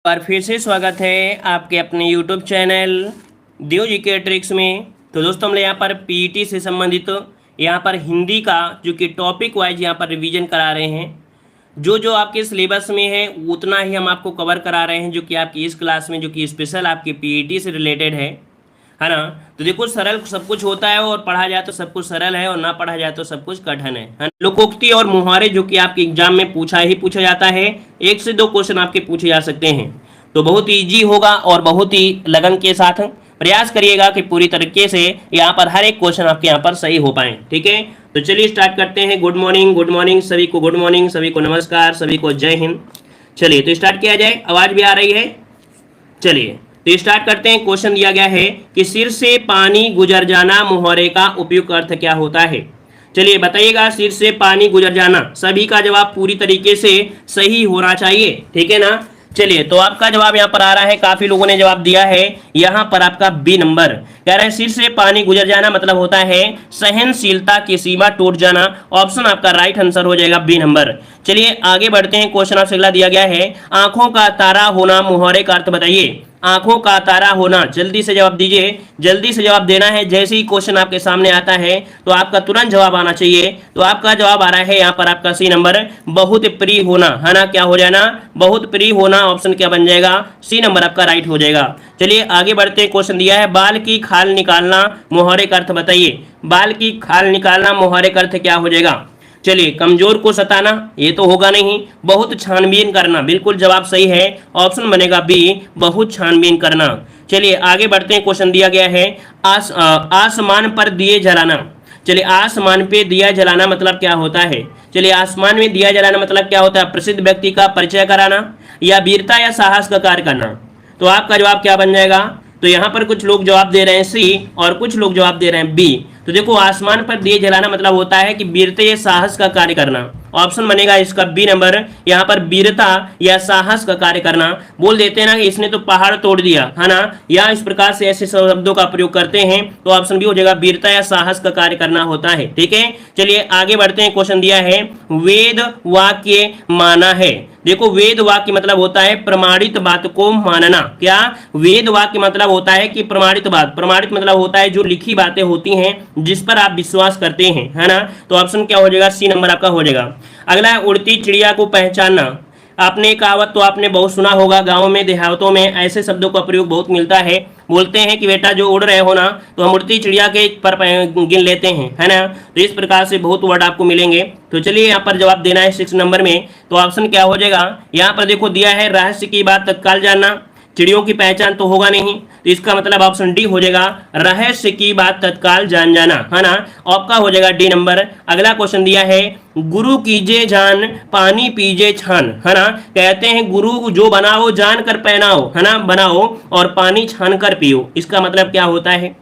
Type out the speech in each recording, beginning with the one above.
बार फिर से स्वागत है आपके अपने YouTube चैनल देव जी के ट्रिक्स में। तो दोस्तों हम लोग यहाँ पर पीईटी से संबंधित यहाँ पर हिंदी का जो कि टॉपिक वाइज यहाँ पर रिवीजन करा रहे हैं। जो जो आपके सिलेबस में है उतना ही हम आपको कवर करा रहे हैं, जो कि आपकी इस क्लास में जो कि स्पेशल आपके पीईटी से रिलेटेड है ना। तो देखो सरल सब कुछ होता है और पढ़ा जाए तो सब कुछ सरल है और ना पढ़ा जाए तो सब कुछ कठिन है ना? लोकोक्ति और मुहावरे जो कि आपके एग्जाम में पूछा जाता है, 1 से 2 क्वेश्चन आपके पूछे जा सकते हैं। तो बहुत इजी होगा और बहुत ही लगन के साथ प्रयास करिएगा कि पूरी तरीके से यहाँ पर हर एक क्वेश्चन आपके यहाँ पर सही हो पाए। ठीक है, तो चलिए स्टार्ट करते हैं। गुड मॉर्निंग सभी को, गुड मॉर्निंग सभी को, नमस्कार सभी को, जय हिंद। चलिए तो स्टार्ट किया जाए। आवाज भी आ रही है? चलिए तो स्टार्ट करते हैं। क्वेश्चन दिया गया है कि सिर से पानी गुजर जाना मुहावरे का उपयुक्त अर्थ क्या होता है। चलिए बताइएगा, सिर से पानी गुजर जाना। सभी का जवाब पूरी तरीके से सही होना चाहिए, ठीक है ना। चलिए तो आपका जवाब यहाँ पर आ रहा है, काफी लोगों ने जवाब दिया है। यहाँ पर आपका बी नंबर कह रहा है सिर से पानी गुजर जाना मतलब होता है सहनशीलता की सीमा टूट जाना। ऑप्शन आपका राइट आंसर हो जाएगा बी नंबर। चलिए आगे बढ़ते हैं। क्वेश्चन आपसे अगला दिया गया है, आंखों का तारा होना मुहावरे का अर्थ बताइए। आंखों का तारा होना, जल्दी से जवाब दीजिए, जल्दी से जवाब देना है। जैसे ही क्वेश्चन आपके सामने आता है तो आपका तुरंत जवाब आना चाहिए। तो आपका जवाब आ रहा है यहाँ पर आपका सी नंबर, बहुत प्रिय होना, है ना। क्या हो जाएगा? बहुत प्रिय होना। ऑप्शन क्या बन जाएगा? सी नंबर आपका राइट हो जाएगा। चलिए आगे बढ़ते हैं। क्वेश्चन दिया है, बाल की खाल निकालना मुहावरे का अर्थ बताइए। बाल की खाल निकालना मुहावरे का अर्थ क्या हो जाएगा? चलिए कमजोर को सताना, ये तो होगा नहीं। बहुत छानबीन करना, बिल्कुल जवाब सही है। ऑप्शन बनेगा बी, बहुत छानबीन करना। चलिए आगे बढ़ते हैं। क्वेश्चन दिया गया है, आसमान पर दिए जलाना। चलिए आसमान पे दिया जलाना मतलब क्या होता है? चलिए आसमान में दिया जलाना मतलब क्या होता है? प्रसिद्ध व्यक्ति का परिचय कराना या वीरता या साहस का कार्य करना। तो आपका जवाब क्या बन जाएगा? तो यहाँ पर कुछ लोग जवाब दे रहे हैं सी और कुछ लोग जवाब दे रहे हैं बी। तो देखो आसमान पर दिए जलाना मतलब होता है कि वीरता या साहस का कार्य करना। ऑप्शन बनेगा इसका बी नंबर। यहाँ पर वीरता या साहस का कार्य करना। बोल देते हैं ना कि इसने तो पहाड़ तोड़ दिया, है ना, या इस प्रकार से ऐसे शब्दों का प्रयोग करते हैं। तो ऑप्शन बी हो जाएगा, वीरता या साहस का कार्य करना होता है। ठीक है, चलिए आगे बढ़ते हैं। क्वेश्चन दिया है, वेद वाक्य माना है। देखो वेद वाक्य मतलब होता है प्रमाणित बात को मानना। क्या? वेद वाक्य मतलब होता है कि प्रमाणित बात, प्रमाणित मतलब होता है जो लिखी बातें होती हैं जिस पर आप विश्वास करते हैं, है ना। तो ऑप्शन क्या हो जाएगा? सी नंबर आपका हो जाएगा। अगला है, उड़ती चिड़िया को पहचानना। आपने कहावत तो आपने बहुत सुना होगा, गाँव में देहातों में ऐसे शब्दों का प्रयोग बहुत मिलता है। बोलते हैं कि बेटा जो उड़ रहे हो ना तो हम उड़ती चिड़िया के पर गिन लेते हैं, है ना। तो इस प्रकार से बहुत वर्ड आपको मिलेंगे। तो चलिए यहाँ पर जवाब देना है 6 नंबर में। तो ऑप्शन क्या हो जाएगा? यहाँ पर देखो दिया है, रहस्य की बात तत्काल जानना। चिड़ियों की पहचान तो होगा नहीं, तो इसका मतलब ऑप्शन डी हो जाएगा, रहस्य की बात तत्काल जान जाना, है ना। आपका हो जाएगा डी नंबर। अगला क्वेश्चन दिया है, गुरु कीजे जान पानी पीजे छान, है ना। कहते हैं गुरु जो बनाओ जान कर पहनाओ, है ना, बनाओ और पानी छान कर पियो। इसका मतलब क्या होता है?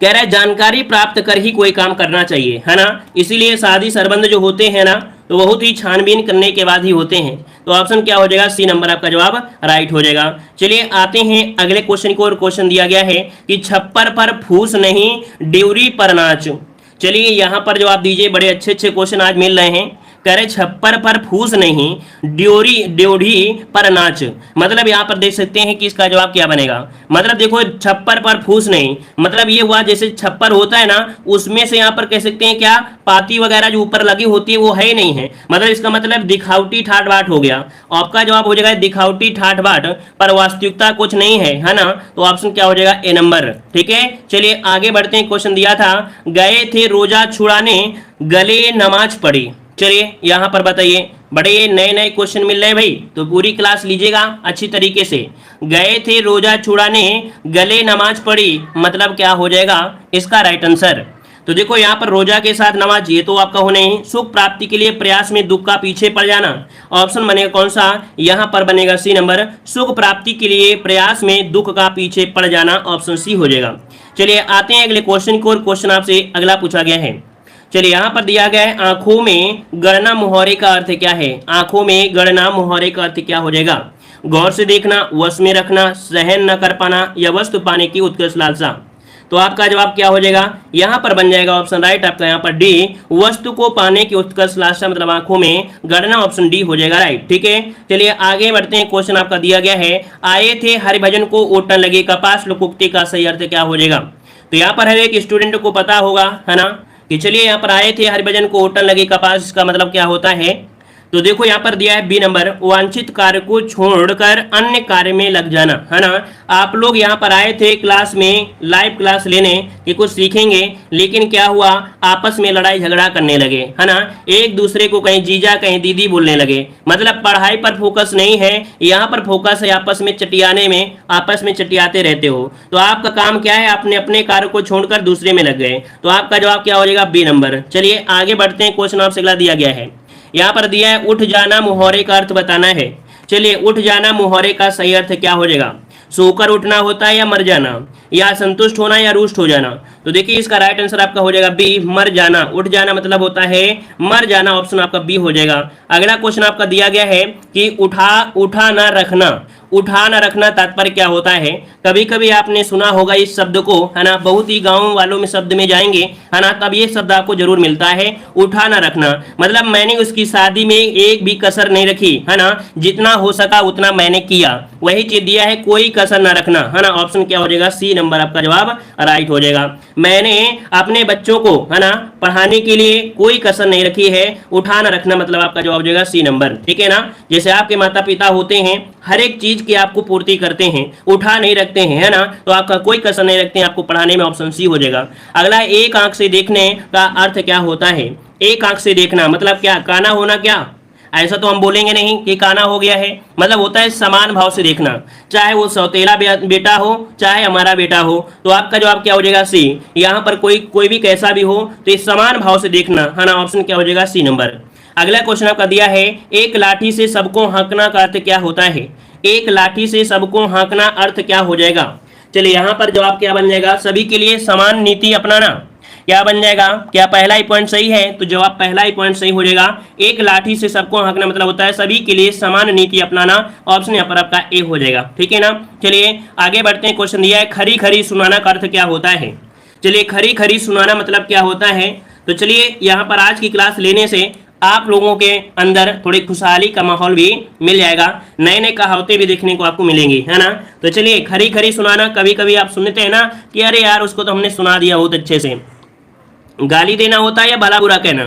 कह रहा है जानकारी प्राप्त कर ही कोई काम करना चाहिए, है ना। इसीलिए शादी संबंध जो होते हैं ना तो बहुत ही छानबीन करने के बाद ही होते हैं। तो ऑप्शन क्या हो जाएगा? सी नंबर आपका जवाब राइट हो जाएगा। चलिए आते हैं अगले क्वेश्चन को। और क्वेश्चन दिया गया है कि छप्पर पर फूस नहीं ड्योरी पर नाच। चलिए यहाँ पर जवाब दीजिए। बड़े अच्छे अच्छे क्वेश्चन आज मिल रहे हैं। कह रहे छप्पर पर फूस नहीं ड्योढ़ी पर नाच, मतलब यहाँ पर देख सकते हैं कि इसका जवाब क्या बनेगा। मतलब देखो छप्पर पर फूस नहीं मतलब ये हुआ जैसे छप्पर होता है ना उसमें से यहाँ पर कह सकते हैं क्या पाती वगैरह जो ऊपर लगी होती है वो है ही नहीं है, मतलब इसका मतलब दिखावटी ठाट बाट हो गया। आपका जवाब हो जाएगा दिखावटी ठाट बाट पर वास्तविकता कुछ नहीं है, है ना। तो ऑप्शन क्या हो जाएगा? ए नंबर। ठीक है, चलिए आगे बढ़ते हैं। क्वेश्चन दिया था, गए थे रोजा छुड़ाने गले नमाज पढ़ी। चलिए यहाँ पर बताइए, बड़े नए नए क्वेश्चन मिल रहे हैं भाई, तो पूरी क्लास लीजिएगा अच्छी तरीके से। गए थे रोजा छुड़ाने गले नमाज पढ़ी मतलब क्या हो जाएगा इसका राइट आंसर? तो देखो यहाँ पर रोजा के साथ नमाज, ये तो आपका होने ही। सुख प्राप्ति के लिए प्रयास में दुख का पीछे पड़ जाना। ऑप्शन बनेगा कौन सा? यहाँ पर बनेगा सी नंबर। सुख प्राप्ति के लिए प्रयास में दुख का पीछे पड़ जाना, ऑप्शन सी हो जाएगा। चलिए आते हैं अगले क्वेश्चन को। और क्वेश्चन आपसे अगला पूछा गया है। चलिए यहाँ पर दिया गया है, आंखों में गड़ना मुहावरे का अर्थ क्या है? आंखों में गड़ना मुहावरे का अर्थ क्या हो जाएगा? गौर से देखना, वश में रखना, सहन न कर पाना या वस्तु पाने की उत्कृष्ट लालसा। तो आपका जवाब क्या हो जाएगा, यहाँ पर बन जाएगा ऑप्शन राइट आपका यहाँ पर डी, वस्तु को पाने की उत्कर्ष लालसा मतलब आंखों में गड़ना, ऑप्शन डी हो जाएगा राइट। ठीक है, चलिए आगे बढ़ते हैं। क्वेश्चन आपका दिया गया है, आए थे हरिभजन को ओटन लगे कपास, लोकोक्ति का सही अर्थ क्या हो जाएगा। तो यहाँ पर हर एक स्टूडेंट को पता होगा है ना कि चलिए यहाँ पर आए थे हरिभजन को ओटन लगे कपास का मतलब क्या होता है। तो देखो यहाँ पर दिया है बी नंबर, वांछित कार्य को छोड़कर अन्य कार्य में लग जाना, है ना। आप लोग यहाँ पर आए थे क्लास में लाइव क्लास लेने कि कुछ सीखेंगे, लेकिन क्या हुआ, आपस में लड़ाई झगड़ा करने लगे, है ना। एक दूसरे को कहीं जीजा कहीं दीदी बोलने लगे, मतलब पढ़ाई पर फोकस नहीं है, यहाँ पर फोकस है आपस में चटियाने में, आपस में चटियाते रहते हो। तो आपका काम क्या है, आपने अपने कार्य को छोड़कर दूसरे में लग गए। तो आपका जवाब क्या हो जाएगा, बी नंबर। चलिए आगे बढ़ते हैं। क्वेश्चन आपसे अगला दिया गया है, यहाँ पर दिया है उठ जाना मुहावरे का अर्थ बताना है। चलिए उठ जाना मुहावरे का सही अर्थ क्या हो जाएगा, सोकर उठना होता है या मर जाना, या संतुष्ट होना या रुष्ट हो जाना। तो देखिए इसका राइट आंसर आपका हो जाएगा बी, मर जाना। उठ जाना मतलब होता है मर जाना, ऑप्शन आपका बी हो जाएगा। अगला क्वेश्चन आपका दिया गया है कि उठा ना रखना, उठा ना रखना तात्पर्य क्या होता है। कभी कभी आपने सुना होगा इस शब्द को, है ना, बहुत ही गांव वालों में शब्द में जाएंगे, है ना, तब ये शब्द आपको जरूर मिलता है, उठा ना रखना। मतलब मैंने उसकी शादी में एक भी कसर नहीं रखी, है ना, जितना हो सका उतना मैंने किया, वही चीज दिया है, कोई कसर ना रखना, है ना। ऑप्शन क्या हो जाएगा, सी नंबर आपका जवाब राइट हो जाएगा। मैंने अपने बच्चों को, है ना, पढ़ाने के लिए कोई कसर नहीं रखी है, उठा ना रखना मतलब आपका जवाब हो जाएगा सी नंबर। ठीक है ना, जैसे आपके माता पिता होते हैं, हर एक चीज की आपको पूर्ति करते हैं, उठा नहीं रखते हैं, है ना, तो आपका कोई कसर नहीं रखते हैं आपको पढ़ाने में, ऑप्शन सी हो जाएगा। अगला, एक आंख से देखने का अर्थ क्या होता है। एक आंख से देखना मतलब क्या, काना होना क्या, ऐसा तो हम बोलेंगे नहीं कि काना हो गया है, मतलब होता है समान भाव से देखना, चाहे वो सौतेला बेटा हो चाहे हमारा बेटा हो। तो आपका जवाब क्या हो जाएगा, सी। यहाँ पर कोई भी कैसा भी हो तो इस समान भाव से देखना, है ना, ऑप्शन क्या हो जाएगा, सी नंबर। अगला क्वेश्चन आपका दिया है, एक लाठी से सबको हाँकना का अर्थ क्या होता है। एक लाठी से सबको हाँकना अर्थ क्या हो जाएगा। चलिए यहाँ पर जवाब क्या बन जाएगा, सभी के लिए समान नीति अपनाना, क्या बन जाएगा, क्या पहला ही पॉइंट सही है, तो जवाब पहला ही पॉइंट सही हो जाएगा। एक लाठी से सबको हाँकना मतलब होता है सभी के लिए समान नीति अपनाना, ऑप्शन यहाँ पर आपका ए हो जाएगा। ठीक है ना, चलिए आगे बढ़ते हैं। क्वेश्चन दिया है, खरी खरी सुनाना का अर्थ क्या होता है। चलिए खरी खरी सुनाना मतलब क्या होता है। तो चलिए यहाँ पर आज की क्लास लेने से आप लोगों के अंदर थोड़ी खुशहाली का माहौल भी मिल जाएगा, नए नए कहावतें भी देखने को आपको मिलेंगी, है ना। तो चलिए खरी खरी सुनाना, कभी कभी आप सुनते हैं ना कि अरे यार उसको तो हमने सुना दिया बहुत अच्छे से, गाली देना होता है या भला बुरा कहना।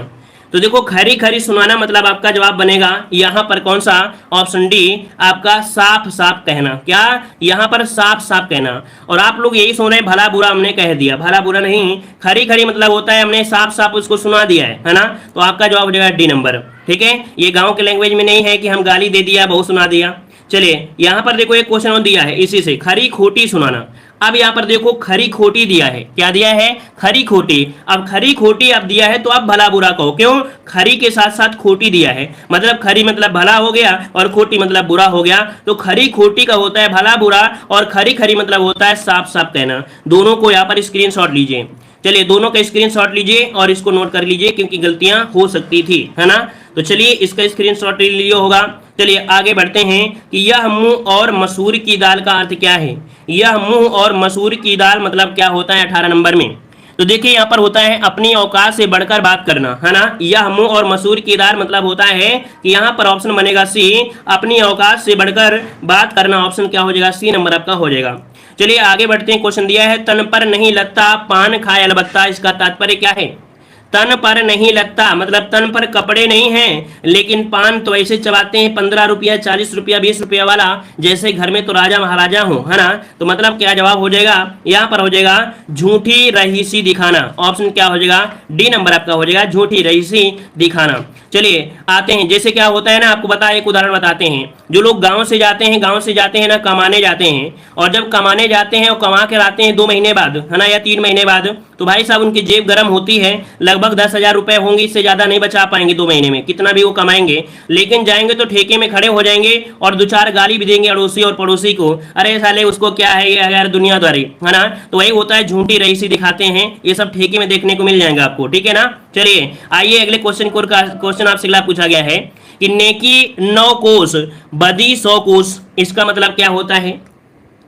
तो देखो खरी खरी सुनाना मतलब आपका जवाब बनेगा यहाँ पर कौन सा, ऑप्शन डी आपका साफ साफ कहना। क्या, यहाँ पर साफ साफ कहना। और आप लोग यही सुन रहे हैं भला बुरा हमने कह दिया, भला बुरा नहीं, खरी खरी मतलब होता है हमने साफ साफ उसको सुना दिया है ना। तो आपका जवाब हो जाएगा डी नंबर। ठीक है, ये गाँव के लैंग्वेज में नहीं है कि हम गाली दे दिया बहुत सुना दिया। चलिए यहाँ पर देखो एक क्वेश्चन और दिया है इसी से, खरी खोटी सुनाना। अब यहाँ पर देखो खरी खोटी दिया है, क्या दिया है, खरी खोटी। अब खरी खोटी अब दिया है तो आप भला बुरा कहो, क्यों, खरी के साथ साथ खोटी दिया है, मतलब खरी मतलब भला हो गया और खोटी मतलब बुरा हो गया। तो खरी खोटी का होता है भला बुरा और खरी खरी मतलब होता है साफ साफ कहना। दोनों को यहाँ पर स्क्रीनशॉट लीजिए। चलिए दोनों का स्क्रीनशॉट लीजिए और इसको नोट कर लीजिए क्योंकि गलतियां हो सकती थी, है ना। तो चलिए इसका स्क्रीनशॉट ले लिया होगा। चलिए आगे बढ़ते हैं कि यह मूंग और मसूर की दाल का अर्थ क्या है। यह मूंग और मसूर की दाल मतलब क्या होता है 18 नंबर में। तो देखिए यहाँ पर होता है अपनी औकात से बढ़कर बात करना, है ना। यह मूंग और मसूर की दाल मतलब होता है कि यहाँ पर ऑप्शन बनेगा सी, अपनी औकात से बढ़कर बात करना, ऑप्शन क्या हो जाएगा, सी नंबर आपका हो जाएगा। चलिए आगे बढ़ते हैं। क्वेश्चन दिया है, तन पर नहीं लगता पान खाए अलबत्ता, इसका तात्पर्य क्या है। तन पर नहीं लगता मतलब तन पर कपड़े नहीं हैं लेकिन पान तो ऐसे चबाते हैं 15 रुपया 40 रुपया 20 रुपया वाला, जैसे घर में तो राजा महाराजा हो, है ना। तो मतलब क्या जवाब हो जाएगा, यहाँ पर हो जाएगा झूठी रहीसी दिखाना, ऑप्शन क्या हो जाएगा, डी नंबर आपका हो जाएगा, झूठी रहीसी दिखाना। चलिए आते हैं, जैसे क्या होता है ना, आपको बता एक उदाहरण बताते हैं। जो लोग गांव से जाते हैं ना, कमाने जाते हैं, और जब कमाने जाते हैं और कमा कर आते हैं 2 महीने बाद, है ना, या 3 महीने बाद, तो भाई साहब उनकी जेब गर्म होती है, लगभग 10,000 रुपए होंगे, इससे ज्यादा नहीं बचा पाएंगे 2 महीने में, कितना भी वो कमाएंगे। लेकिन जाएंगे तो ठेके में खड़े हो जाएंगे और 2-4 गाली भी देंगे अड़ोसी और पड़ोसी को, अरे साले उसको क्या है ये यार दुनियादारी, है ना। तो वही होता है झूठी रईसी दिखाते हैं, ये सब ठेके में देखने को मिल जाएगा आपको, ठीक है ना। चलिए आइए अगले क्वेश्चन आपसे पूछा गया है कि नेकी 9 कोस बदी 100 कोस, इसका मतलब क्या होता है।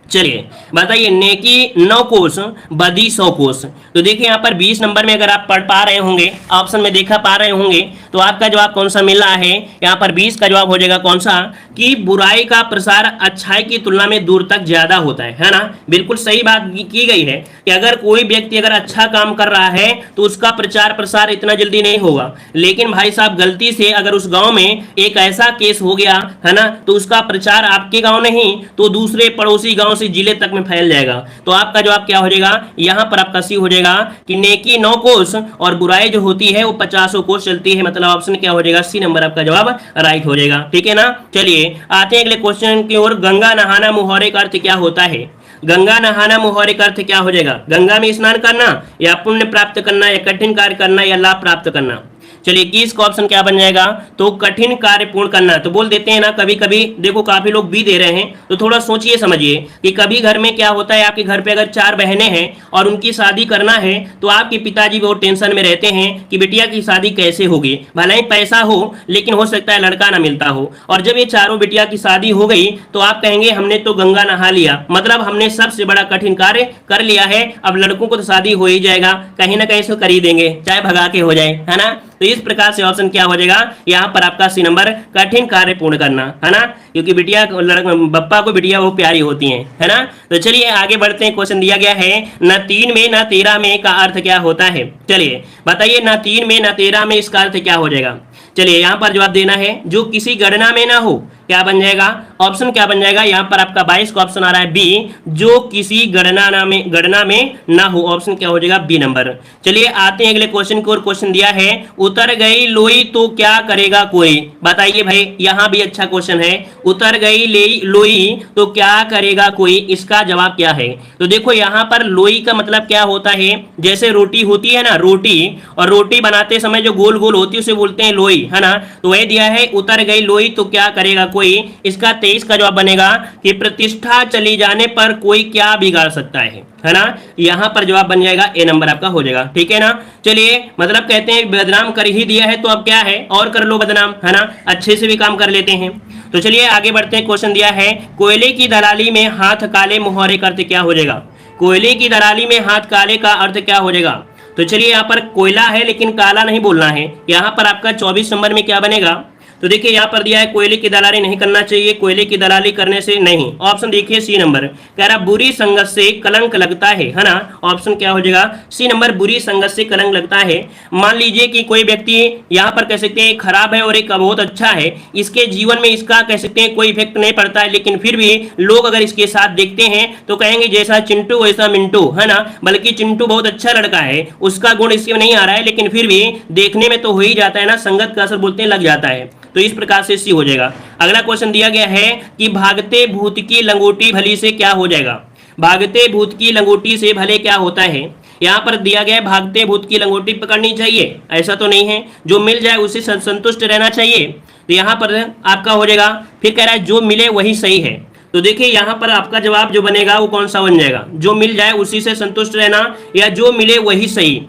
चलिए बताइए, नेकी 9 कोस बदी 100 कोस। तो देखिए यहाँ पर 20 नंबर में अगर आप पढ़ पा रहे होंगे, ऑप्शन में देखा पा रहे होंगे, तो आपका जवाब कौन सा मिल रहा है? यहाँ पर 20 का जवाब हो जाएगा कौन सा, कि बुराई का प्रसार अच्छाई की तुलना में दूर तक ज्यादा होता है ना। बिल्कुल सही बात की गई है कि अगर कोई व्यक्ति अगर अच्छा काम कर रहा है तो उसका प्रचार प्रसार इतना जल्दी नहीं होगा, लेकिन भाई साहब गलती से अगर उस गांव में एक ऐसा केस हो गया है ना, तो उसका प्रचार आपके गांव नहीं तो दूसरे पड़ोसी गांव से जिले तक में फैल जाएगा। तो आपका जवाब क्या हो जाएगा? यहाँ पर आपका सी हो जाएगा कि नेकी 9 कोस और बुराई जो होती है वो 50 कोस चलती है। मतलब ऑप्शन क्या हो जाएगा? सी नंबर आपका जवाब राइट हो जाएगा। ठीक है ना। चलिए आते हैं अगले क्वेश्चन की ओर। गंगा नहाना मुहावरे का अर्थ क्या होता है? गंगा नहाना मुहावरे का अर्थ क्या हो जाएगा? गंगा में स्नान करना, या पुण्य प्राप्त करना, या कठिन कार्य करना, या लाभ प्राप्त करना। चलिए 21 का ऑप्शन क्या बन जाएगा? तो कठिन कार्य पूर्ण करना। तो बोल देते हैं ना, कभी कभी देखो काफी लोग भी दे रहे हैं, तो थोड़ा सोचिए समझिए कि कभी घर में क्या होता है, आपके घर पे अगर 4 बहनें हैं और उनकी शादी करना है, तो आपके पिताजी बहुत टेंशन में रहते हैं कि बिटिया की शादी कैसे होगी। भले ही पैसा हो लेकिन हो सकता है लड़का ना मिलता हो, और जब ये चारों बिटिया की शादी हो गई तो आप कहेंगे हमने तो गंगा नहा लिया, मतलब हमने सबसे बड़ा कठिन कार्य कर लिया है, अब लड़कों को तो शादी हो ही जाएगा, कहीं ना कहीं से कर ही देंगे, चाहे भगा के हो जाए, है ना। तो इस प्रकार से ऑप्शन क्या हो जाएगा? यहाँ पर आपका सी नंबर कठिन कार्य पूर्ण करना, है ना, क्योंकि बिटिया बप्पा को बिटिया वो प्यारी होती हैं, है ना। तो चलिए आगे बढ़ते हैं। क्वेश्चन दिया गया है न 3 में न 13 में का अर्थ क्या होता है? चलिए बताइए, न 3 में न 13 में इसका अर्थ क्या हो जाएगा? चलिए यहाँ पर जवाब देना है, जो किसी गणना में ना हो, क्या बन जाएगा? ऑप्शन क्या बन जाएगा? यहाँ पर आपका 22 का ऑप्शन आ रहा है बी, जो किसी गणना में ना हो। ऑप्शन क्या हो जाएगा? B number. चलिए आते हैं अगले क्वेश्चन की ओर। क्वेश्चन दिया है, उतर गई लोई तो क्या करेगा कोई? बताइए भाई, यहाँ भी अच्छा क्वेश्चन है। उतर गई लोई तो क्या करेगा कोई, इसका जवाब क्या है? तो देखो यहाँ पर लोई का मतलब क्या होता है, जैसे रोटी होती है ना, रोटी, और रोटी बनाते समय जो गोल गोल होती है उसे बोलते हैं लोई, है ना। तो वही दिया है, उतर गई लोई तो क्या करेगा कोई। इसका 23 का जवाब बनेगा कि प्रतिष्ठा चली जाने पर कोई क्या बिगाड़ सकता है ना। यहां पर जवाब बन जाएगा ए नंबर आपका हो जाएगा। ठीक है ना। चलिए मतलब कहते हैं बदनाम कर ही दिया है तो अब क्या है, और कर लो बदनाम, है ना, अच्छे से भी काम कर लेते हैं। तो चलिए आगे बढ़ते हैं। क्वेश्चन दिया है, कोयले की दलाली में हाथ काले मुहावरे का अर्थ क्या हो जाएगा? कोयले की दलाली में हाथ काले का अर्थ क्या हो जाएगा? तो चलिए यहाँ पर कोयला है लेकिन काला नहीं बोलना है। यहाँ पर आपका 24 नंबर में क्या बनेगा? तो देखिए यहाँ पर दिया है, कोयले की दलाली नहीं करना चाहिए, कोयले की दलाली करने से नहीं। ऑप्शन देखिए सी नंबर, कह रहा बुरी संगत से कलंक लगता है ना। ऑप्शन क्या हो जाएगा? सी नंबर, बुरी संगत से कलंक लगता है। मान लीजिए कि कोई व्यक्ति यहाँ पर कह सकते हैं खराब है और एक बहुत अच्छा है, इसके जीवन में इसका कह सकते हैं कोई इफेक्ट नहीं पड़ता है, लेकिन फिर भी लोग अगर इसके साथ देखते हैं तो कहेंगे जैसा चिंटू वैसा मिंटू, है ना। बल्कि चिंटू बहुत अच्छा लड़का है, उसका गुण इसमें नहीं आ रहा है, लेकिन फिर भी देखने में तो हो ही जाता है ना, संगत का असर बोलते हैं लग जाता है। तो इस प्रकार से सी हो जाएगा। अगला क्वेश्चन दिया गया है कि भागते भूत की लंगोटी भली से क्या हो जाएगा? भागते भूत की लंगोटी से भले क्या होता है? यहाँ पर दिया गया है, भागते भूत की लंगोटी पकड़नी चाहिए, ऐसा तो नहीं है, जो मिल जाए उसे संतुष्ट रहना चाहिए। तो यहाँ पर आपका हो जाएगा, फिर कह रहा है जो मिले वही सही है। तो देखिए यहाँ पर आपका जवाब जो बनेगा वो कौन सा बन जाएगा? जो मिल जाए उसी से संतुष्ट रहना, या जो मिले वही सही।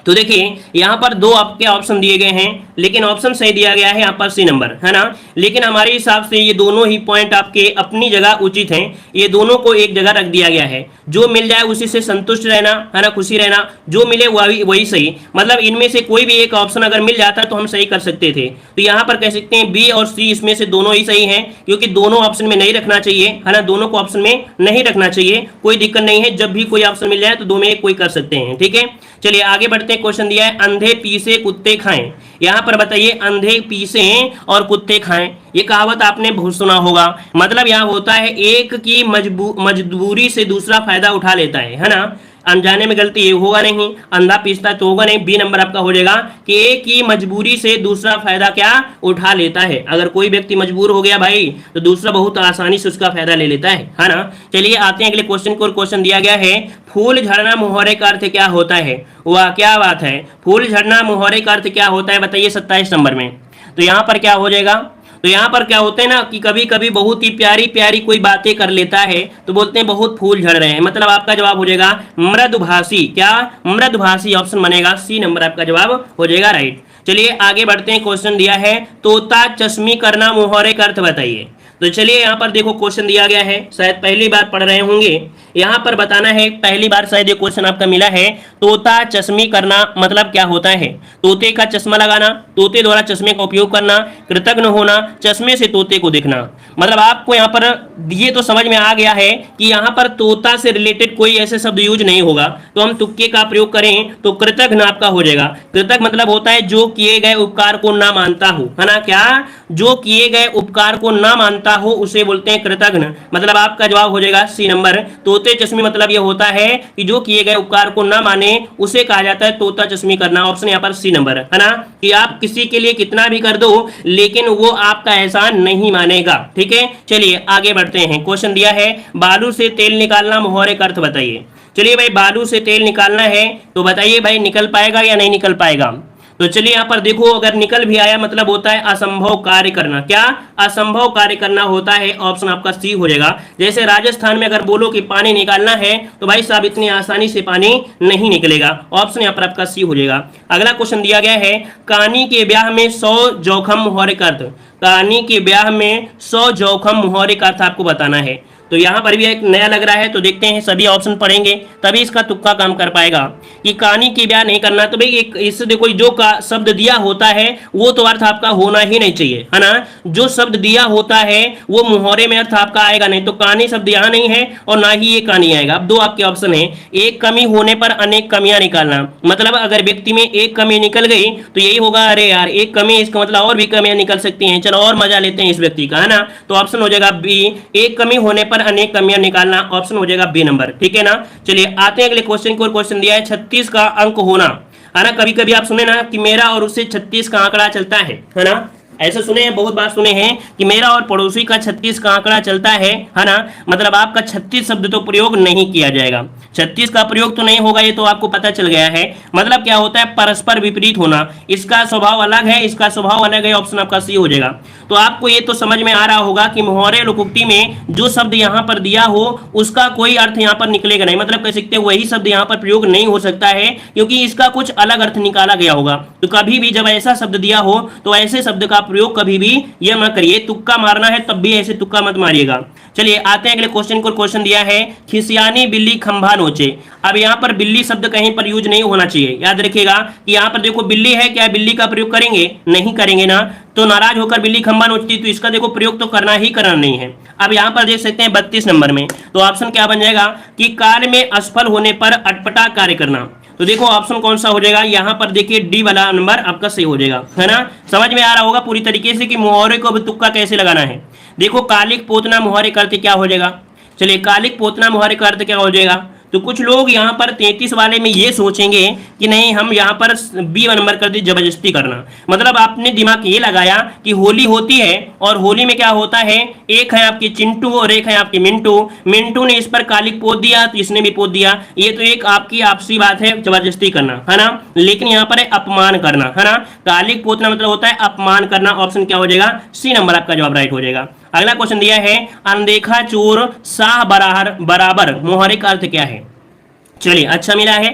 तो देखिए यहाँ पर 2 आपके ऑप्शन दिए गए हैं, लेकिन ऑप्शन सही दिया गया है यहाँ पर सी नंबर, है ना। लेकिन हमारे हिसाब से ये दोनों ही पॉइंट आपके अपनी जगह उचित हैं, ये दोनों को एक जगह रख दिया गया है। जो मिल जाए उसी से संतुष्ट रहना, है ना, खुशी रहना, जो मिले वही सही। मतलब इनमें से कोई भी एक ऑप्शन अगर मिल जाता तो हम सही कर सकते थे। तो यहाँ पर कह सकते हैं बी और सी इसमें से दोनों ही सही हैं, क्योंकि दोनों ऑप्शन में नहीं रखना चाहिए, है ना, दोनों को ऑप्शन में नहीं रखना चाहिए, कोई दिक्कत नहीं है। जब भी कोई ऑप्शन मिल जाए तो दो में एक कोई कर सकते हैं। ठीक है, चलिए आगे बढ़ते हैं। क्वेश्चन दिया है, अंधे पीसे कुत्ते खाएं। यहाँ पर बताइए, अंधे पीसे और कुत्ते खाएं, ये कहावत आपने बहुत सुना होगा। मतलब यहाँ होता है एक की मजबूरी से दूसरा फायदा उठा लेता है ना। अनजाने में गलती ये होगा नहीं, अंधा पीसता तो होगा नहीं। बी नंबर आपका हो जाएगा कि एक ही मजबूरी से दूसरा फायदा क्या उठा लेता है। अगर कोई व्यक्ति मजबूर हो गया भाई तो दूसरा बहुत आसानी से उसका फायदा ले लेता है ना। चलिए आते हैं अगले क्वेश्चन को। क्वेश्चन दिया गया है, फूल झड़ना मुहावरे का अर्थ क्या होता है? वाह क्या बात है, फूल झड़ना मुहावरे का अर्थ क्या होता है बताइए 27 नंबर में। तो यहाँ पर क्या हो जाएगा? तो यहाँ पर क्या होता है ना कि कभी कभी बहुत ही प्यारी प्यारी कोई बातें कर लेता है तो बोलते हैं बहुत फूल झड़ रहे हैं। मतलब आपका जवाब हो जाएगा मृदुभाषी। क्या? मृदुभाषी ऑप्शन बनेगा, सी नंबर आपका जवाब हो जाएगा राइट। चलिए आगे बढ़ते हैं। क्वेश्चन दिया है, तोता चश्मी करना मुहावरे का अर्थ बताइए। तो चलिए यहाँ पर देखो क्वेश्चन दिया गया है, शायद पहली बार पढ़ रहे होंगे। यहाँ पर बताना है, पहली बार शायद ये क्वेश्चन आपका मिला है। तोता चश्मी करना मतलब क्या होता है? तोते का चश्मा लगाना, तोते द्वारा चश्मे का उपयोग करना, कृतघ्न होना, चश्मे से तोते को देखना। मतलब आपको यहाँ पर ये तो समझ में आ गया है कि यहाँ पर तोता से रिलेटेड कोई ऐसे शब्द यूज नहीं होगा, तो हम तुक्के का प्रयोग करें तो कृतघ्न आपका हो जाएगा। कृतघ्न मतलब होता है जो किए गए उपकार को ना मानता हो, है ना? क्या? जो किए गए उपकार को ना मानता हो उसे बोलते हैं कृतघ्न। मतलब आपका जवाब हो जाएगा सी नंबर। तोते चश्मी मतलब यह होता है कि जो किए गए उपकार को ना माने उसे कहा जाता है तोता चश्मी करना। ऑप्शन यहाँ पर सी नंबर है ना, कि आप किसी के लिए कितना भी कर दो लेकिन वो आपका एहसान नहीं मानेगा। ठीक है, चलिए आगे बढ़ते हैं। क्वेश्चन दिया है बालू से तेल निकालना, मुहावरे का अर्थ बताइए। चलिए भाई, बालू से तेल निकालना है तो बताइए भाई निकल पाएगा या नहीं निकल पाएगा? तो चलिए यहाँ पर देखो, अगर निकल भी आया मतलब होता है असंभव कार्य करना। क्या? असंभव कार्य करना होता है। ऑप्शन आपका सी हो जाएगा। जैसे राजस्थान में अगर बोलो कि पानी निकालना है तो भाई साहब इतनी आसानी से पानी नहीं निकलेगा। ऑप्शन यहाँ पर आपका सी हो जाएगा। अगला क्वेश्चन दिया गया है कहानी के ब्याह में 100 जोखम मुहावरे का अर्थ। कहानी के ब्याह में 100 जोखम मुहावरे का अर्थ आपको बताना है। तो यहाँ पर भी एक नया लग रहा है, तो देखते हैं, सभी ऑप्शन पढ़ेंगे तभी इसका तुक्का काम कर पाएगा। कि कहानी की ब्याह नहीं करना, तो भाई एक इससे देखो जो का शब्द दिया होता है वो तो अर्थ आपका होना ही नहीं चाहिए, है ना? जो शब्द दिया होता है वो मुहावरे में अर्थ आपका आएगा नहीं। तो कहानी शब्द यहाँ नहीं है और ना ही ये कहानी आएगा। अब दो आपके ऑप्शन है, एक कमी होने पर अनेक कमियां निकालना। मतलब अगर व्यक्ति में एक कमी निकल गई तो यही होगा, अरे यार एक कमी, इसका मतलब और भी कमियां निकल सकती हैं, चलो और मजा लेते हैं इस व्यक्ति का, है ना? तो ऑप्शन हो जाएगा बी, एक कमी होने पर अनेक कमियां निकालना। ऑप्शन हो जाएगा बी नंबर। ठीक है ना? चलिए आते हैं अगले क्वेश्चन को। क्वेश्चन दिया है 36 का अंक होना, है ना? कभी कभी आप सुने ना कि मेरा और उससे 36 का आंकड़ा चलता है ना? ऐसे सुने हैं, बहुत बार सुने हैं कि मेरा और पड़ोसी का 36 का आंकड़ा चलता है ना? मतलब आपका 36 शब्द तो प्रयोग नहीं किया जाएगा, 36 का प्रयोग तो नहीं होगा, ये तो आपको पता चल गया है। मतलब क्या होता है? परस्पर विपरीत होना। इसका स्वभाव अलग है, इसका स्वभाव अलग है। ऑप्शन आपका सी हो जाएगा। तो आपको ये तो समझ में आ रहा होगा कि मुहावरे लोकोक्ति में जो शब्द यहाँ पर दिया हो उसका कोई अर्थ यहाँ पर निकलेगा नहीं। मतलब कह सकते हैं वही शब्द यहाँ पर प्रयोग नहीं हो सकता है क्योंकि इसका कुछ अलग अर्थ निकाला गया होगा। तो कभी भी जब ऐसा शब्द दिया हो तो ऐसे शब्द का प्रयोग कभी भी यह मत करिए। तुक्का मारना है तब भी ऐसे तुक्का मत मारिएगा। चलिए आते हैं अगले क्वेश्चन को। क्वेश्चन दिया है खिसियानी बिल्ली खंभा नोचे। अब यहाँ पर बिल्ली शब्द कहीं पर यूज नहीं होना चाहिए। याद रखिएगा कि यहाँ पर देखो बिल्ली है, क्या बिल्ली का प्रयोग करेंगे? नहीं करेंगे ना। तो नाराज होकर बिल्ली खंभा नोचती, तो इसका देखो प्रयोग तो करना ही करना नहीं है। अब यहाँ पर देख सकते हैं 32 नंबर में, तो ऑप्शन क्या बन जाएगा कि कार्य में असफल होने पर अटपटा कार्य करना। तो देखो ऑप्शन कौन सा हो जाएगा? यहाँ पर देखिए डी वाला नंबर आपका सही हो जाएगा, है ना? समझ में आ रहा होगा पूरी तरीके से कि मुहावरे को तुक्का कैसे लगाना है। देखो कालिक पोतना मुहावरे का अर्थ क्या हो जाएगा? चलिए कालिक पोतना मुहावरे का अर्थ क्या हो जाएगा? तो कुछ लोग यहाँ पर 33 वाले में ये सोचेंगे कि नहीं हम यहाँ पर बी नंबर कर दी, जबरदस्ती करना। मतलब आपने दिमाग ये लगाया कि होली होती है और होली में क्या होता है, एक है आपकी चिंटू और एक है आपकी मिंटू। मिंटू ने इस पर कालिक पोत दिया तो इसने भी पोत दिया। ये तो एक आपकी आपसी बात है, जबरदस्ती करना, है ना? लेकिन यहाँ पर है अपमान करना, है ना? कालिक पोतना मतलब होता है अपमान करना। ऑप्शन क्या हो जाएगा? सी नंबर आपका जवाब राइट हो जाएगा। अगला क्वेश्चन दिया है अनदेखा चोर साह बराबर मुहावरे का अर्थ क्या है? चलिए अच्छा मिला है,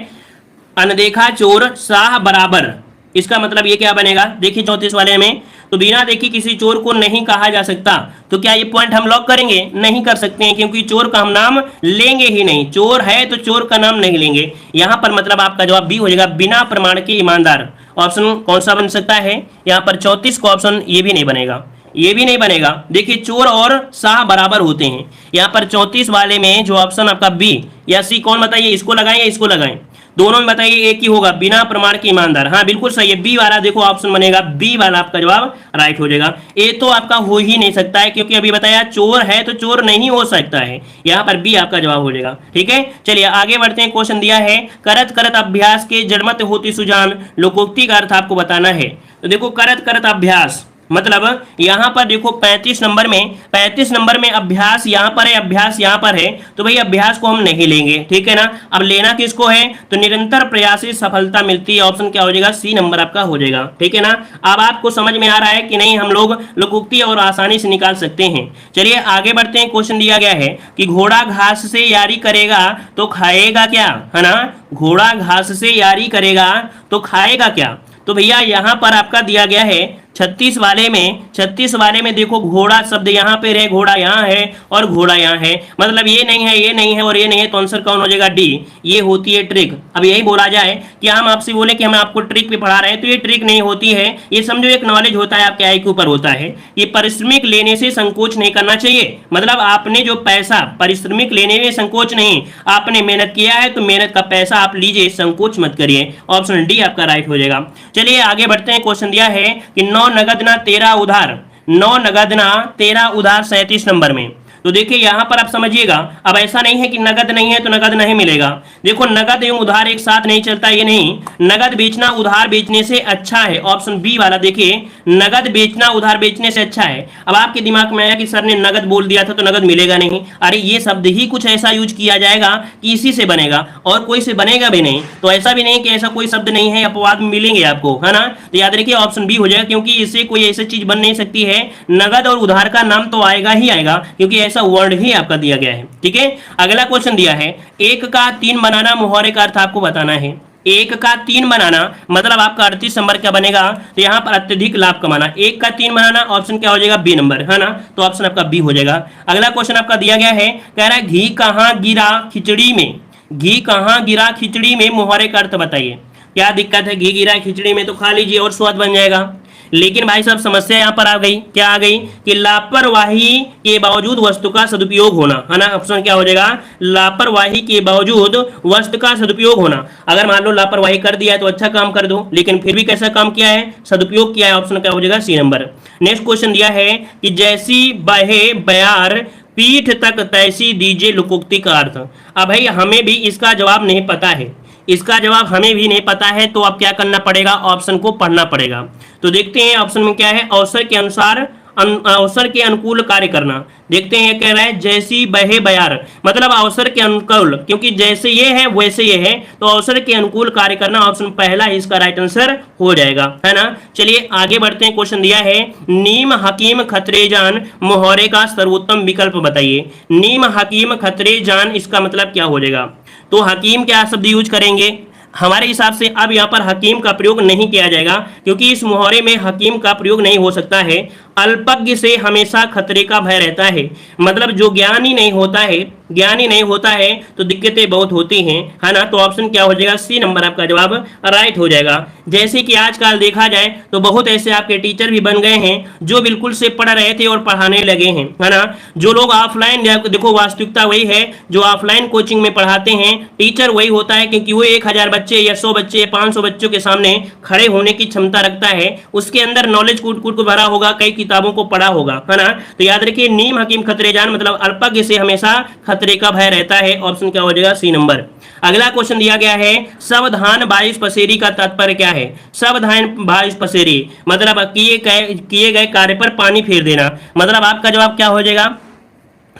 अनदेखा चोर साह बराबर। इसका मतलब ये क्या बनेगा? देखिए 34 वाले में, तो बिना देखे किसी चोर को नहीं कहा जा सकता। तो क्या ये पॉइंट हम लॉक करेंगे? नहीं कर सकते हैं क्योंकि चोर का हम नाम लेंगे ही नहीं। चोर है तो चोर का नाम नहीं लेंगे। यहां पर मतलब आपका जवाब बी हो जाएगा, बिना प्रमाण के ईमानदार। ऑप्शन कौन सा बन सकता है यहाँ पर? 34 का ऑप्शन ये भी नहीं बनेगा, ये भी नहीं बनेगा। देखिए चोर और साह बराबर होते हैं। यहाँ पर 34 वाले में जो ऑप्शन आपका बी या सी, कौन बताइए? इसको लगाएं या इसको लगाएं? दोनों में बताइए, एक ही होगा, बिना प्रमाण के ईमानदार। हाँ बिल्कुल सही है, बी वाला देखो ऑप्शन बनेगा, बी वाला आपका जवाब राइट हो जाएगा। ए तो आपका हो ही नहीं सकता है क्योंकि अभी बताया चोर है तो चोर नहीं हो सकता है। यहाँ पर बी आपका जवाब हो जाएगा। ठीक है, चलिए आगे बढ़ते हैं। क्वेश्चन दिया है करत करत अभ्यास के जड़मत होती सुजान, लोकोक्ति का अर्थ आपको बताना है। तो देखो करत करत अभ्यास मतलब यहाँ पर देखो 35 नंबर में अभ्यास यहाँ पर है, अभ्यास यहाँ पर है, तो भाई अभ्यास को हम नहीं लेंगे। ठीक है ना? अब लेना किसको है? तो निरंतर प्रयास से सफलता मिलती है। ऑप्शन क्या हो जाएगा? सी नंबर आपका हो जाएगा। ठीक है ना? अब आपको समझ में आ रहा है कि नहीं हम लोग लोकोक्ति और आसानी से निकाल सकते हैं। चलिए आगे बढ़ते हैं। क्वेश्चन दिया गया है कि घोड़ा घास से यारी करेगा तो खाएगा क्या, है ना? घोड़ा घास से यारी करेगा तो खाएगा क्या? तो भैया यहाँ पर आपका दिया गया है 36 वाले में देखो घोड़ा शब्द यहाँ पे रहे, घोड़ा यहाँ है और घोड़ा यहाँ है, मतलब ये नहीं है, ये नहीं है और ये नहीं है, तो आंसर कौन हो जाएगा? डी। ये होती है ट्रिक। अब यही बोला जाए कि हम आपसे बोले कि हम आपको ट्रिक पे पढ़ा रहे हैं, तो ये ट्रिक नहीं होती है, ये समझो एक नॉलेज होता है, आपके IQ पर होता है। ये पारिश्रमिक लेने से संकोच नहीं करना चाहिए, मतलब आपने जो पैसा पारिश्रमिक लेने में संकोच नहीं, आपने मेहनत किया है तो मेहनत का पैसा आप लीजिए, संकोच मत करिए। ऑप्शन डी आपका राइट हो जाएगा। चलिए आगे बढ़ते हैं। क्वेश्चन दिया है कि 9 नगद ना 13 उधार, 9 नगद ना 13 उधार 37 नंबर में। तो देखिए यहां पर आप समझिएगा, अब ऐसा नहीं है कि नगद नहीं है तो नगद नहीं मिलेगा। देखो नगद एवं उधार एक साथ नहीं चलता, ये नहीं, नगद बेचना उधार बेचने से अच्छा है। ऑप्शन बी वाला देखिए, नगद बेचना उधार बेचने से अच्छा है। अब आपके दिमाग में आया कि सर ने नगद बोल दिया था तो नगद मिलेगा नहीं, अरे ये शब्द ही कुछ ऐसा यूज किया जाएगा कि इसी से बनेगा और कोई से बनेगा भी नहीं, तो ऐसा भी नहीं कि ऐसा कोई शब्द नहीं है, अपवाद मिलेंगे आपको, है ना। तो याद रखिए ऑप्शन बी हो जाएगा, क्योंकि इससे कोई ऐसी चीज बन नहीं सकती है, नगद और उधार का नाम तो आएगा ही आएगा, क्योंकि ऐसा वर्ड ही आपका दिया गया है। ठीक है, अगला क्वेश्चन दिया है 1 का 3 बनाना, मुहावरे का अर्थ आपको बताना है। 1 का 3 बनाना मतलब आपका 38 नंबर क्या बनेगा? तो यहाँ पर अत्यधिक लाभ कमाना। 1 का 3 बनाना ऑप्शन क्या हो जाएगा? बी नंबर, है ना, तो ऑप्शन आपका बी हो जाएगा। अगला क्वेश्चन आपका दिया गया है, कह रहा है घी कहाँ गिरा खिचड़ी में, घी कहाँ गिरा खिचड़ी में, मुहावरे का अर्थ बताइए। क्या दिक्कत है? घी गिरा खिचड़ी में तो खा लीजिए और स्वाद बन जाएगा। लेकिन भाई साहब समस्या यहाँ पर आ गई, क्या आ गई कि लापरवाही के बावजूद वस्तु का सदुपयोग होना, है ना। ऑप्शन क्या हो जाएगा? लापरवाही के बावजूद वस्तु का सदुपयोग होना। अगर मान लो लापरवाही कर दिया है तो अच्छा काम कर दो, लेकिन फिर भी कैसा काम किया है? सदुपयोग किया है। ऑप्शन क्या हो जाएगा? C number. नेक्स्ट क्वेश्चन दिया है कि जैसी बहे बयार पीठ तक तैसी दीजिए लोकोक्ति का अर्थ। अब भाई हमें भी इसका जवाब नहीं पता है, इसका जवाब हमें भी नहीं पता है, तो अब क्या करना पड़ेगा? ऑप्शन को पढ़ना पड़ेगा। तो देखते हैं ऑप्शन में क्या है, अवसर के अनुसार अवसर के अनुकूल कार्य करना। देखते हैं कह रहा है जैसी बहे बयार, मतलब अवसर के अनुकूल, क्योंकि जैसे ये है वैसे ये है, तो अवसर के अनुकूल कार्य करना, ऑप्शन पहला इसका राइट आंसर हो जाएगा, है ना। चलिए आगे बढ़ते हैं। क्वेश्चन दिया है नीम हकीम खतरे जान, मुहावरे का सर्वोत्तम विकल्प बताइए। नीम हकीम खतरे जान, इसका मतलब क्या हो जाएगा? तो हकीम क्या शब्द यूज करेंगे? हमारे हिसाब से अब यहाँ पर हकीम का प्रयोग नहीं किया जाएगा, क्योंकि इस मुहावरे में हकीम का प्रयोग नहीं हो सकता है। अल्पज्ञ से हमेशा खतरे का भय रहता है, मतलब जो ज्ञानी नहीं होता है, ज्ञानी नहीं होता है तो दिक्कतें बहुत होती हैं, है ना। तो ऑप्शन क्या हो जाएगा? सी नंबर आपका जवाब राइट हो जाएगा। जैसे कि आजकल देखा जाए तो बहुत ऐसे आपके टीचर भी बन गए हैं जो बिल्कुल से पढ़ रहे थे और पढ़ाने लगे हैं, है ना। जो लोग ऑफलाइन, देखो वास्तविकता वही है, जो ऑफलाइन कोचिंग में पढ़ाते हैं टीचर वही होता है, क्योंकि वो 1000 बच्चे या 100 बच्चे या 500 बच्चों के सामने खड़े होने की क्षमता रखता है, उसके अंदर नॉलेज कूट कूट को भरा होगा, कई किताबों को पढ़ा होगा, है ना। तो याद रखिए नीम हकीम खतरे जान, मतलब अल्पज्ञ से हमेशा खतरे का भय रहता है। ऑप्शन क्या हो जाएगा? C number. अगला क्वेश्चन दिया गया है सावधान बारिश पसेरी का तात्पर्य क्या है? सावधान बारिश पसेरी मतलब किए गए कार्य पर पानी फेर देना, मतलब आपका जवाब क्या हो जाएगा?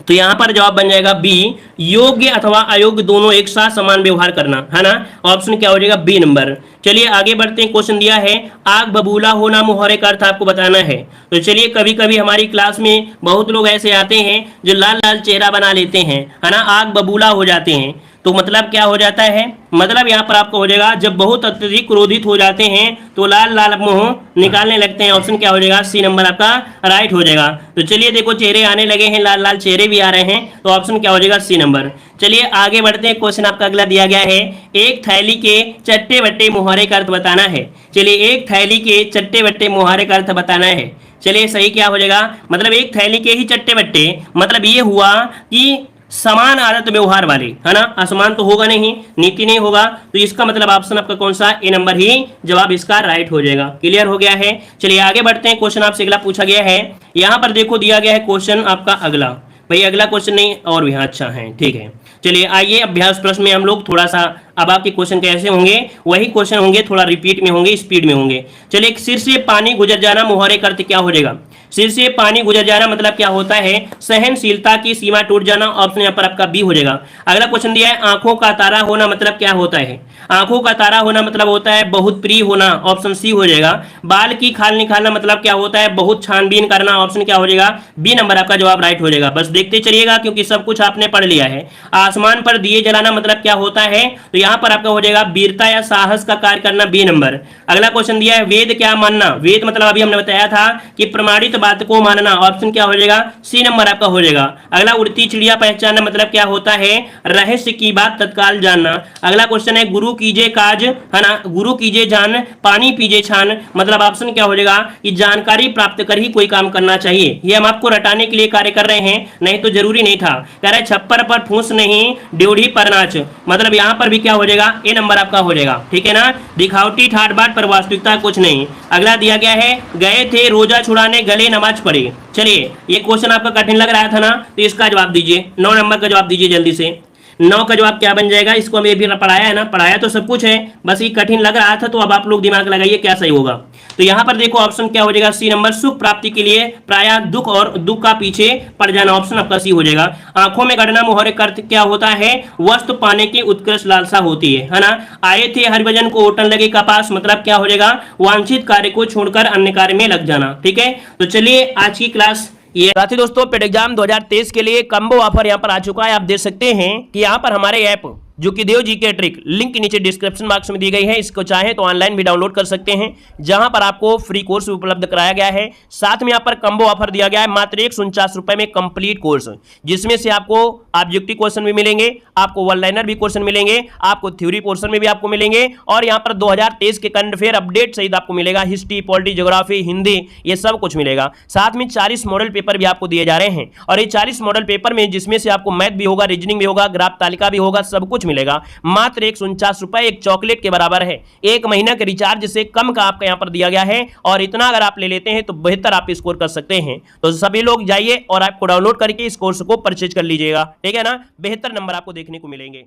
तो यहां पर जवाब बन जाएगा बी, योग्य अथवा अयोग्य दोनों एक साथ समान व्यवहार करना, है ना। ऑप्शन क्या हो जाएगा? B number. चलिए आगे बढ़ते हैं। क्वेश्चन दिया है आग बबूला होना, मुहावरे का अर्थ आपको बताना है। तो चलिए कभी कभी हमारी क्लास में बहुत लोग ऐसे आते हैं जो लाल लाल चेहरा बना लेते हैं, है ना, आग बबूला हो जाते हैं। तो मतलब क्या हो जाता है? मतलब यहाँ पर आपको हो जाएगा जब बहुत अत्यधिक क्रोधित हो जाते हैं तो लाल लाल मुंह निकालने लगते हैं। ऑप्शन क्या हो जाएगा? सी नंबर आपका राइट हो जाएगा। तो चलिए देखो चेहरे आने लगे हैं, लाल लाल चेहरे भी आ रहे हैं, तो ऑप्शन क्या हो जाएगा? C number. चलिए आगे बढ़ते हैं। क्वेश्चन आपका अगला दिया गया है एक थैली के चट्टे बट्टे मुहावरे का अर्थ बताना है। चलिए एक थैली के चट्टे बट्टे मुहावरे का अर्थ बताना है। चलिए सही क्या हो जाएगा? मतलब एक थैली के ही चट्टे बट्टे, मतलब ये हुआ कि समान आदत व्यवहार वाले, है ना, असमान तो होगा नहीं, नीति नहीं होगा, तो इसका मतलब ऑप्शन आपका कौन सा? ए नंबर ही जवाब इसका राइट हो जाएगा। क्लियर हो गया है। चलिए आगे बढ़ते हैं। क्वेश्चन आपसे अगला पूछा गया है, यहाँ पर देखो दिया गया है क्वेश्चन आपका अगला, भाई अगला क्वेश्चन नहीं और भी अच्छा है, ठीक है। चलिए आइए अभ्यास प्रश्न में हम लोग थोड़ा सा, अब आपके क्वेश्चन कैसे होंगे? वही क्वेश्चन होंगे, थोड़ा रिपीट में होंगे, स्पीड में होंगे। चलिए सिर से पानी गुजर जाना, मुहावरे का अर्थ क्या हो जाएगा? सिर से पानी गुजर जाना मतलब क्या होता है? सहनशीलता की सीमा टूट जाना। ऑप्शन यहाँ पर आपका बी हो जाएगा। अगला क्वेश्चन दिया है आंखों का तारा होना मतलब क्या होता है? आंखों का तारा होना मतलब होता है बहुत प्रिय होना। ऑप्शन सी हो जाएगा। बाल की खाल निकालना मतलब क्या होता है? बहुत छानबीन करना। ऑप्शन क्या हो जाएगा? बी नंबर आपका जवाब राइट हो जाएगा। बस देखते चलिएगा क्योंकि सब कुछ आपने पढ़ लिया है। आसमान पर दिए जलाना मतलब क्या होता है? तो यहाँ पर आपका हो जाएगा वीरता या साहस का कार्य करना, बी नंबर। अगला क्वेश्चन दिया है वेद क्या मानना, वेद मतलब अभी हमने बताया था कि प्रमाणित बात को मानना, ऑप्शन क्या हो जाएगा, सी नंबर आपका हो जाएगा। अगला उड़ती चिड़िया पहचानना मतलब क्या होता है, रहस्य की बात तत्काल जानना। अगला क्वेश्चन है गुरु कीजिए काज, है ना, गुरु कीजिए जान पानी पीजिए छान, मतलब ऑप्शन क्या हो जाएगा कि जानकारी प्राप्त कर ही कोई काम करना चाहिए। ये हम आपको रटाने के लिए कार्य कर रहे हैं, नहीं तो जरूरी नहीं था। कह रहे छप्पर पर फूस नहीं ड्योढ़ी पर नाच, मतलब यहां पर भी क्या हो जाएगा, ए नंबर आपका हो जाएगा। ठीक है ना, दिखावटी ठाट बाट पर वास्तविकता कुछ नहीं। अगला दिया गया है गए थे रोजा छुड़ाने गले नमाज पढ़े। चलिए ये क्वेश्चन आपका कठिन लग रहा था ना, तो इसका जवाब दीजिए, 9 नंबर का जवाब दीजिए जल्दी से। 9 का जवाब क्या बन जाएगा, इसको हमें भी पढ़ाया है ना, पढ़ाया तो सब कुछ है, बस ये कठिन लग रहा था, तो अब आप लोग दिमाग लगाइए क्या सही होगा। तो यहाँ पर देखो ऑप्शन क्या हो जाएगा, सी नंबर, सुख प्राप्ति के लिए प्रायः दुख और दुख का पीछे पड़ जाना, ऑप्शन आपका सी हो जाएगा। आंखों में गड़ना मुहरे का अर्थ क्या होता है, वस्तु पाने की उत्कृष्ट लालसा होती है ना। आए थे हरिभजन को ओटन लगे कपास, मतलब क्या हो जाएगा, वांछित कार्य को छोड़कर अन्य कार्य में लग जाना। ठीक है, तो चलिए आज की क्लास ये साथी दोस्तों पेड एग्जाम 2023 के लिए कम्बो ऑफर यहाँ पर आ चुका है। आप देख सकते हैं कि यहाँ पर हमारे ऐप जो कि देव जीके ट्रिक, लिंक नीचे डिस्क्रिप्शन बॉक्स में दी गई है, इसको चाहे तो ऑनलाइन भी डाउनलोड कर सकते हैं, जहां पर आपको फ्री कोर्स उपलब्ध कराया गया है। साथ में यहाँ पर कम्बो ऑफर दिया गया है मात्र 149 रुपए में कंप्लीट कोर्स, जिसमें से आपको ऑब्जेक्टिव क्वेश्चन भी मिलेंगे, आपको वन लाइनर भी क्वेश्चन मिलेंगे, आपको थ्योरी पोर्शन में भी आपको मिलेंगे, और यहाँ पर 2023 के करंट अफेयर अपडेट सहित आपको मिलेगा, हिस्ट्री पॉलिटी ज्योग्राफी हिंदी ये सब कुछ मिलेगा। साथ में 40 मॉडल पेपर भी आपको दिए जा रहे हैं, और ये 40 मॉडल पेपर में जिसमें से आपको मैथ भी होगा, रीजनिंग भी होगा, ग्राफ तालिका भी होगा, सब कुछ मिलेगा। मात्र 149 रुपए एक चॉकलेट के बराबर है। एक महीना के रिचार्ज से कम का आपका यहां पर दिया गया है, और इतना अगर आप ले लेते हैं तो बेहतर आप स्कोर कर सकते हैं। तो सभी लोग जाइए और आपको डाउनलोड करके इस कोर्स को परचेज कर लीजिएगा। ठीक है ना, बेहतर नंबर आपको देखने को मिलेंगे।